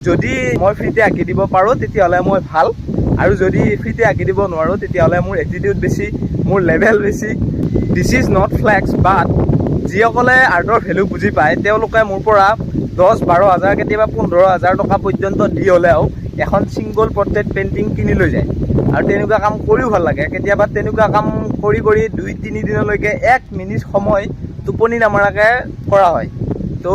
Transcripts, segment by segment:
যদি মই ফ্ৰীতে আঁকি দিব পাৰোঁ তেতিয়াহ'লে মই ভাল, আৰু যদি ফ্ৰীতে আঁকি দিব নোৱাৰোঁ তেতিয়াহ'লে মোৰ এটিটিউড বেছি, মোৰ লেভেল বেছি। দিছ ইজ নট ফ্লেক্স, বাট যিসকলে আৰ্টৰ ভেলু বুজি পায় তেওঁলোকে মোৰ পৰা 10-12 হাজাৰ কেতিয়াবা 15,000 টকা পৰ্যন্ত দি হ'লেও এখন ছিংগল পৰ্ট্ৰেইট পেইণ্টিং কিনি লৈ যায়। আৰু তেনেকুৱা কাম কৰিও ভাল লাগে। কেতিয়াবা তেনেকুৱা কাম কৰি 2-3 দিনলৈকে 1 মিনিট সময় টোপনি নামাৰাকৈ কৰা হয়। তো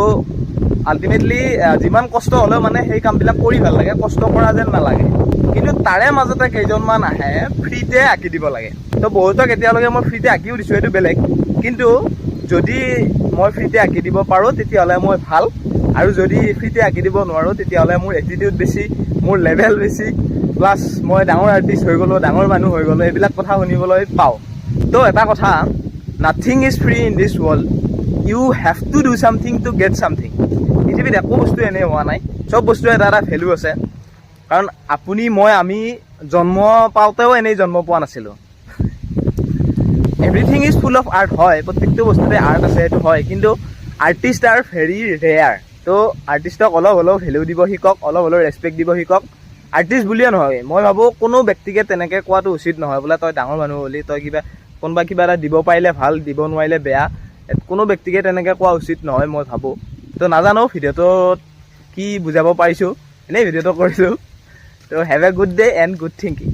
আল্টিমেটলি যিমান কষ্ট হ'লেও মানে সেই কামবিলাক কৰি ভাল লাগে, কষ্ট কৰা যেন নালাগে। কিন্তু তাৰে মাজতে কেইজনমান আহে ফ্ৰীতে আঁকি দিব লাগে। তো বহুতক এতিয়ালৈকে মই ফ্ৰীতে আঁকিও দিছোঁ, সেইটো বেলেগ। কিন্তু যদি মই ফ্ৰীতে আঁকি দিব পাৰোঁ তেতিয়াহ'লে মই ভাল, আৰু যদি ফ্ৰীতে আঁকি দিব নোৱাৰোঁ তেতিয়াহ'লে মোৰ এটিটিউড বেছি, মোৰ লেভেল বেছি, প্লাছ মই ডাঙৰ আৰ্টিষ্ট হৈ গ'লোঁ, ডাঙৰ মানুহ হৈ গ'লোঁ, এইবিলাক কথা শুনিবলৈ পাওঁ। তো এটা কথা, nothing is free in this world, you have to do something to get something. পৃথিৱীত একো বস্তু এনেই হোৱা নাই, চব বস্তুৰ এটা ভেলু আছে। কাৰণ আপুনি আমি জন্ম পাওঁতেও এনেই জন্ম পোৱা নাছিলোঁ। Everything is full of art, হয়, প্ৰত্যেকটো বস্তুতে আৰ্ট আছে, সেইটো হয়। কিন্তু আৰ্টিষ্ট আৰ ভেৰি ৰেয়াৰ। তো আৰ্টিষ্টক অলপ হ'লেও ভেলু দিব শিকক, অলপ হ'লেও ৰেচপেক্ট দিব শিকক। আৰ্টিষ্ট বুলিয়ে নহয়, মই ভাবোঁ কোনো ব্যক্তিকে তেনেকৈ কোৱাটো উচিত নহয় বোলে তই ডাঙৰ মানুহ হ'লি, তই কোনোবা কিবা এটা দিব পাৰিলে ভাল, দিব নোৱাৰিলে বেয়া। কোনো ব্যক্তিকে তেনেকৈ কোৱা উচিত নহয় মই ভাবোঁ। তো নাজানো ভিডিঅ'টোত কি বুজাব পাৰিছোঁ, এনেই ভিডিঅ'টো কৰিছোঁ। তো have a good day and good thinking.